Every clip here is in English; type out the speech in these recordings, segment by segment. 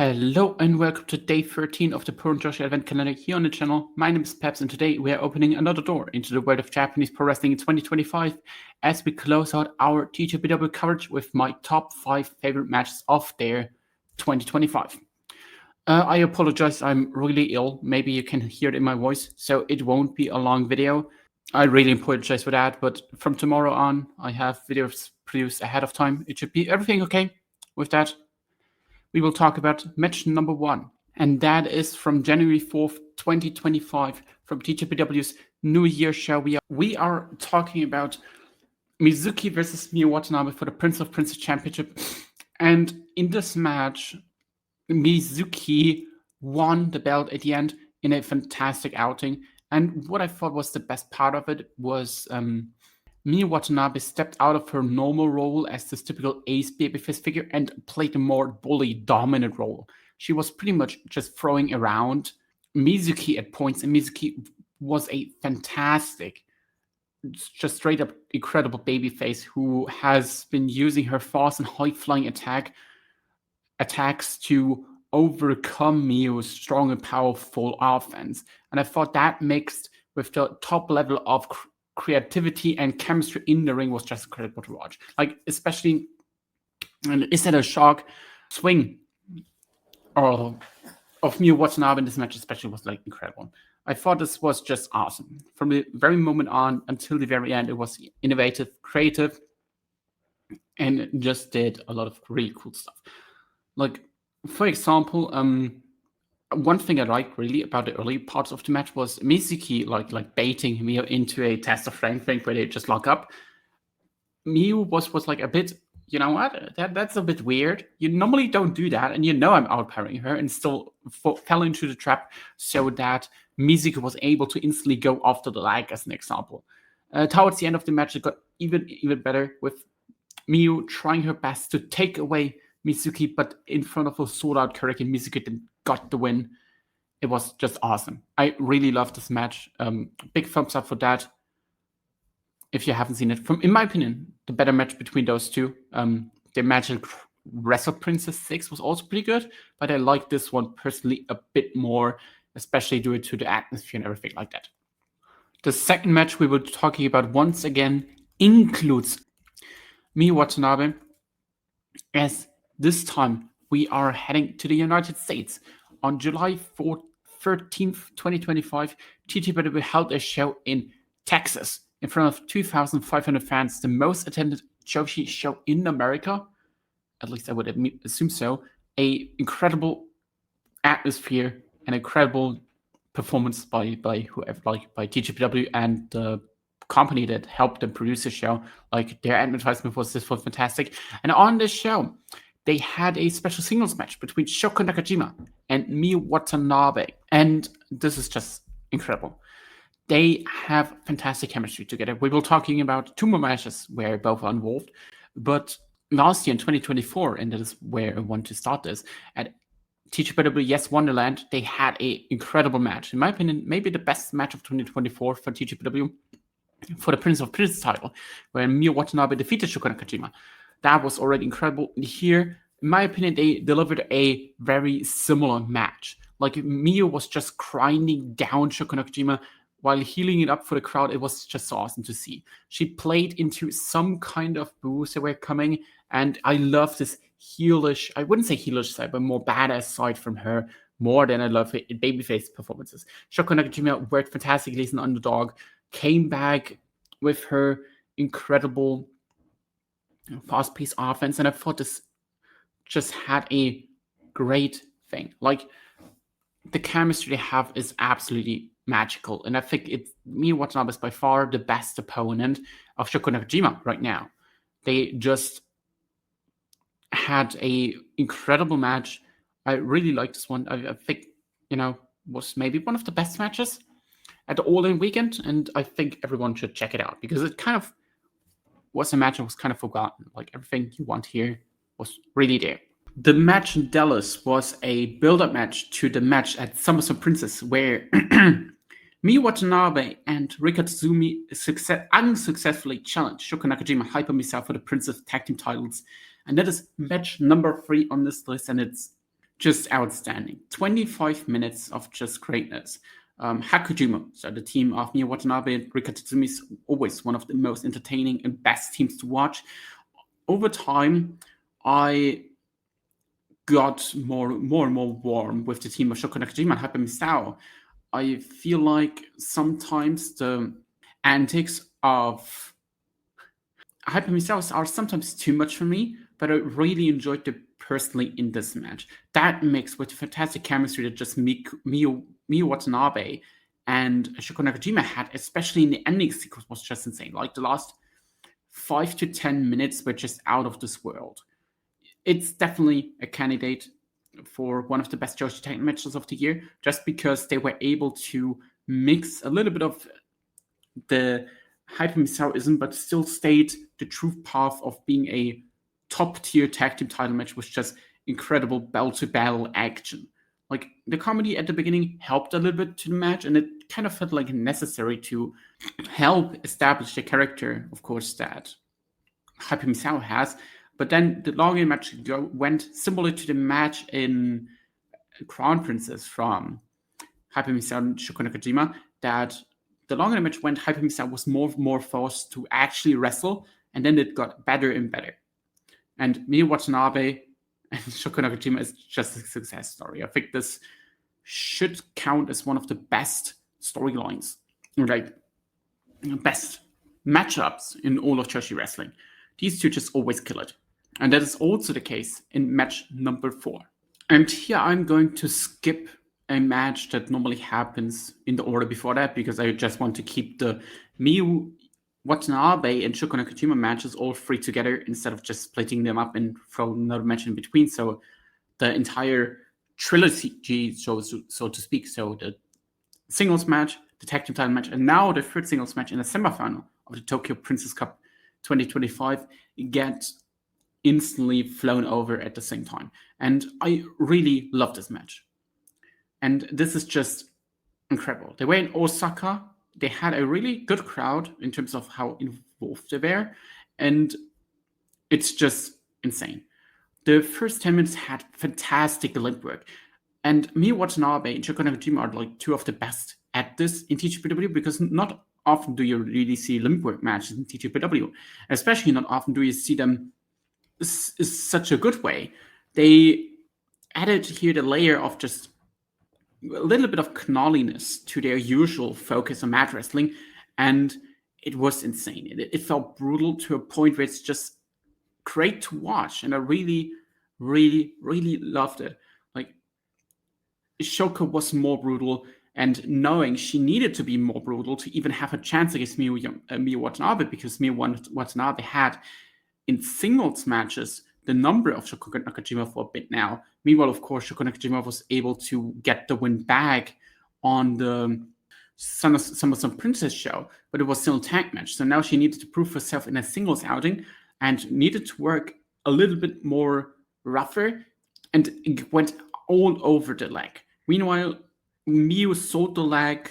Hello and welcome to day 13 of the Puro Joshi Advent Calendar here on the channel. My name is Peps and today we are opening another door into the world of Japanese pro wrestling in 2025 as we close out our TJPW coverage with my top 5 favorite matches of their 2025. I apologize, I'm really ill. Maybe you can hear it in my voice, so it won't be a long video. I really apologize for that, but from tomorrow on, I have videos produced ahead of time. It should be everything okay with that. We will talk about match number 1, and that is from January 4th, 2025, from TJPW's New Year show. We are talking about Mizuki versus Miyu Watanabe for the Prince of Princes Championship, and in this match, Mizuki won the belt at the end in a fantastic outing, and what I thought was the best part of it was Miyu Watanabe stepped out of her normal role as this typical ace babyface figure and played a more bully, dominant role. She was pretty much just throwing around Mizuki at points, and Mizuki was a fantastic, just straight up incredible babyface who has been using her fast and high-flying attacks to overcome Miyu's strong and powerful offense. And I thought that mixed with the top level of creativity and chemistry in the ring was just incredible to watch. Like, especially, and is that a shock swing of Miyu Watanabe in this match especially was like incredible. I thought this was just awesome. From the very moment on until the very end, it was innovative, creative, and just did a lot of really cool stuff. Like, for example, one thing I liked really about the early parts of the match was Mizuki like baiting Miyu into a test of strength thing where they just lock up. Miyu was like a bit, you know what, that's a bit weird. You normally don't do that, and I'm outpowering her, and still fell into the trap so that Mizuki was able to instantly go after the leg, as an example. Towards the end of the match, it got even better with Miyu trying her best to take away Mizuki, but in front of a sold-out Kurikan, Mizuki then got the win. It was just awesome. I really loved this match. Big thumbs up for that. If you haven't seen it, in my opinion, the better match between those two. The match in Wrestle Princess 6 was also pretty good, but I like this one personally a bit more, especially due to the atmosphere and everything like that. The second match we were talking about once again includes Miyu Watanabe, as this time we are heading to the United States. On July 13th, 2025, TJPW held a show in Texas in front of 2,500 fans, the most attended Joshi show in America. At least I would assume so. An incredible atmosphere, an incredible performance by whoever, like by TJPW and the company that helped them produce the show. Like, their advertisement was fantastic. And on this show, they had a special singles match between Shoko Nakajima and Miyu Watanabe. And this is just incredible. They have fantastic chemistry together. We were talking about 2 more matches where both are involved. But last year in 2024, and that is where I want to start this, at TJPW Yes Wonderland, they had an incredible match. In my opinion, maybe the best match of 2024 for TJPW, for the Prince of Princes title, where Miyu Watanabe defeated Shoko Nakajima. That was already incredible. Here, in my opinion, they delivered a very similar match. Like, Miyu was just grinding down Shoko Nakajima while healing it up for the crowd. It was just so awesome to see. She played into some kind of boos that were coming, and I love this heelish, I wouldn't say heelish side, but more badass side from her, more than I love it in babyface performances. Shoko Nakajima worked fantastically as an underdog, came back with her incredible fast-paced offense, and I thought this just had a great thing. Like, the chemistry they have is absolutely magical, and I think Miyu Watanabe is by far the best opponent of Shoko Nakajima right now. They just had a incredible match. I really like this one. I think, was maybe one of the best matches at the All-In weekend, and I think everyone should check it out because it kind of was a match that was kind of forgotten. Like, everything you want here was really there. The match in Dallas was a build-up match to the match at SummerSlam Princess, where Miyu Watanabe and Rika Tsuzumi unsuccessfully challenged Shoko Nakajima, Hyper Misao for the Princess Tag Team titles. And that is match number 3 on this list, and it's just outstanding. 25 minutes of just greatness. Hakujima, so the team of Miyu Watanabe and Rika Tatsumi, is always one of the most entertaining and best teams to watch. Over time, I got more and more warm with the team of Shoko Nakajima and Hyper Misao. I feel like sometimes the antics of Hyper Misao are sometimes too much for me, but I really enjoyed them personally in this match. That mix with fantastic chemistry that just Miyu Watanabe and Shoko Nakajima had, especially in the ending sequence, was just insane. Like the last 5 to 10 minutes were just out of this world. It's definitely a candidate for one of the best Joshi Tag matches of the year, just because they were able to mix a little bit of the Hyper Misao-ism, but still stayed the true path of being a top-tier tag team title match with just incredible bell-to-bell action. Like, the comedy at the beginning helped a little bit to the match, and it kind of felt like necessary to help establish the character, of course, that Hyper Misao has. But then the longer match went similar to the match in Crown Princess from Hyper Misao and Shoko Nakajima, that the longer the match went, Hyper Misao was more forced to actually wrestle, and then it got better and better. And Miyu Watanabe and Shoko Nakajima is just a success story. I think this should count as one of the best storylines, like best matchups in all of Joshi wrestling. These two just always kill it. And that is also the case in match number 4. And here I'm going to skip a match that normally happens in the order before that, because I just want to keep the Miyu Watanabe and Shoko Nakajima matches all three together instead of just splitting them up and throw another match in between. So the entire trilogy, so to speak, so the singles match, the tag team title match, and now the third singles match in the semifinal of the Tokyo Princess Cup 2025 get instantly flown over at the same time. And I really love this match. And this is just incredible. They were in Osaka. They had a really good crowd in terms of how involved they were. And it's just insane. The first 10 minutes had fantastic limp work. And Miyu Watanabe and Shoko Nakajima are like two of the best at this in TJPW, because not often do you really see limp work matches in TJPW. Especially not often do you see them is such a good way. They added here the layer of just a little bit of knolliness to their usual focus on mat wrestling, and it was insane. It felt brutal to a point where it's just great to watch, and I really, really, really loved it. Like, Shoko was more brutal, and knowing she needed to be more brutal to even have a chance against Miyu Watanabe, because Miyu Watanabe had in singles matches the number of Shoko Nakajima for a bit now. Meanwhile, of course, Shoko Nakajima was able to get the win back on the Summer Princess show, but it was still a tag match. So now she needed to prove herself in a singles outing and needed to work a little bit more rougher, and it went all over the leg. Meanwhile, Miyu sold the leg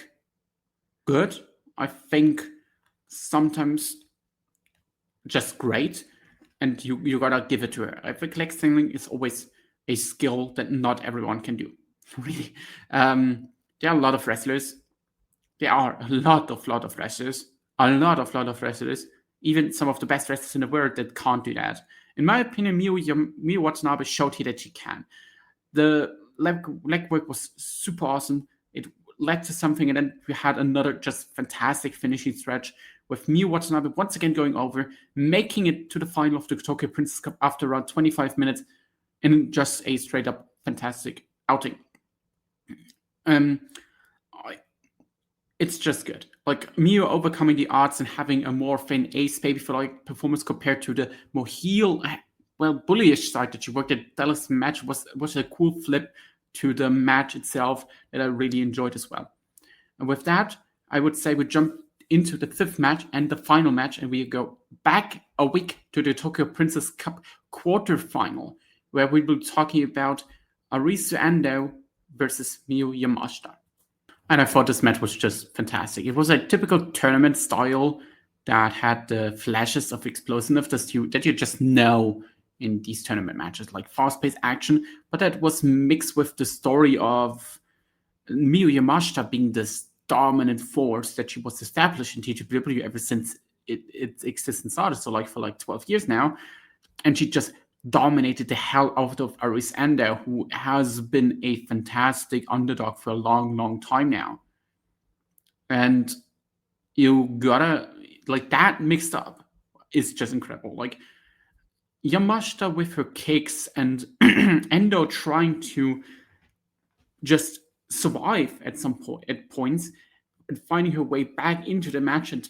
good. I think sometimes just great. And you gotta give it to her. I think leg singling is always a skill that not everyone can do. Really. There are a lot of wrestlers. There are a lot of wrestlers. A lot of wrestlers. Even some of the best wrestlers in the world that can't do that. In my opinion, Miyu Watanabe showed here that she can. The leg work was super awesome. It led to something, and then we had another just fantastic finishing stretch with Miyu Watanabe once again going over, making it to the final of the Tokyo Princess Cup after around 25 minutes, in just a straight up fantastic outing. It's just good. Like, Miyu overcoming the odds and having a more thin ace baby for like performance compared to the more heel, bullyish side that she worked at Dallas match was a cool flip to the match itself that I really enjoyed as well. And with that, I would say we jump into the 5th match and the final match, and we go back a week to the Tokyo Princess Cup quarterfinal, where we will be talking about Arisu Ando versus Miyu Yamashita. And I thought this match was just fantastic. It was a typical tournament style that had the flashes of explosiveness that you just know in these tournament matches, like fast-paced action, but that was mixed with the story of Miyu Yamashita being this dominant force that she was established in TJPW ever since its existence started, so like for like 12 years now, and she just dominated the hell out of Aris Endo, who has been a fantastic underdog for a long time now. And you gotta, like, that mixed up is just incredible. Like, Yamashita with her kicks and Endo trying to just survive at some point, at points, and finding her way back into the match, and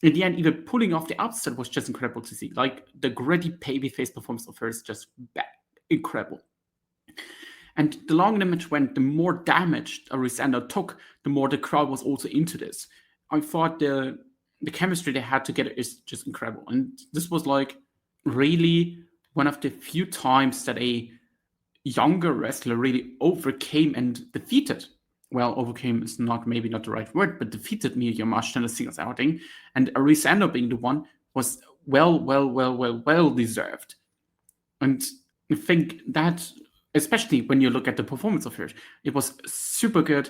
in the end even pulling off the upset was just incredible to see. Like, the gritty babyface performance of her is just incredible. And the longer the match went, the more damage Aris Endo took, the more the crowd was also into this. I thought the chemistry they had together is just incredible. And this was like really one of the few times that a younger wrestler really overcame and defeated. Well, overcame is maybe not the right word, but defeated Miyu Yamashita in a singles outing. And Aris Endo being the one was well deserved. And I think that, especially when you look at the performance of her, it was super good.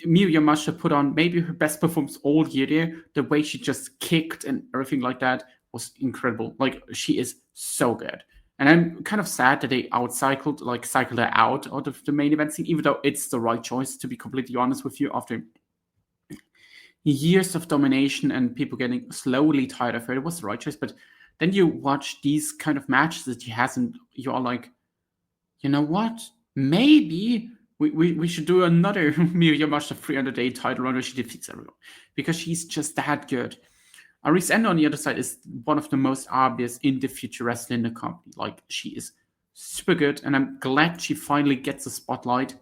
Miyu Yamashita put on maybe her best performance all year there. The way she just kicked and everything like that was incredible. Like, she is so good. And I'm kind of sad that they cycled her out of the main event scene, even though it's the right choice, to be completely honest with you. After years of domination and people getting slowly tired of her, it was the right choice. But then you watch these kind of matches that she has, and you are like, you know what? Maybe we should do another Miyu Yamashita 300-day title run where she defeats everyone, because she's just that good. Aris Endo on the other side is one of the most obvious in the future wrestler in the company. Like, she is super good, and I'm glad she finally gets the spotlight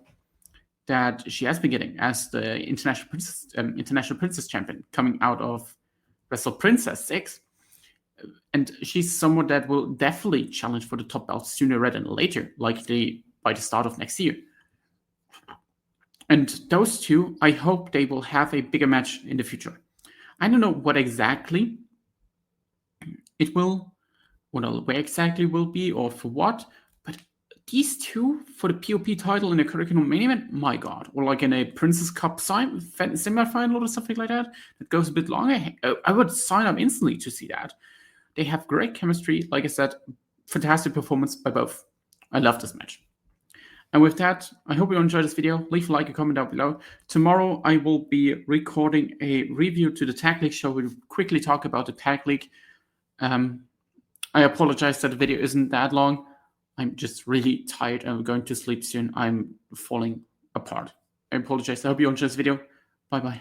that she has been getting as the International Princess Champion coming out of Wrestle Princess 6. And she's someone that will definitely challenge for the top belt sooner rather than later, likely by the start of next year. And those two, I hope they will have a bigger match in the future. I don't know what exactly it will, where exactly will be, or for what, but these two for the POP title in a curriculum main event, my God, or like in a Princess Cup semi-final or something like that goes a bit longer, I would sign up instantly to see that. They have great chemistry, like I said, fantastic performance by both. I love this match. And with that, I hope you enjoyed this video. Leave a like and comment down below. Tomorrow, I will be recording a review to the Tag League show. We'll quickly talk about the Tag League. I apologize that the video isn't that long. I'm just really tired and I'm going to sleep soon. I'm falling apart. I apologize. I hope you enjoyed this video. Bye-bye.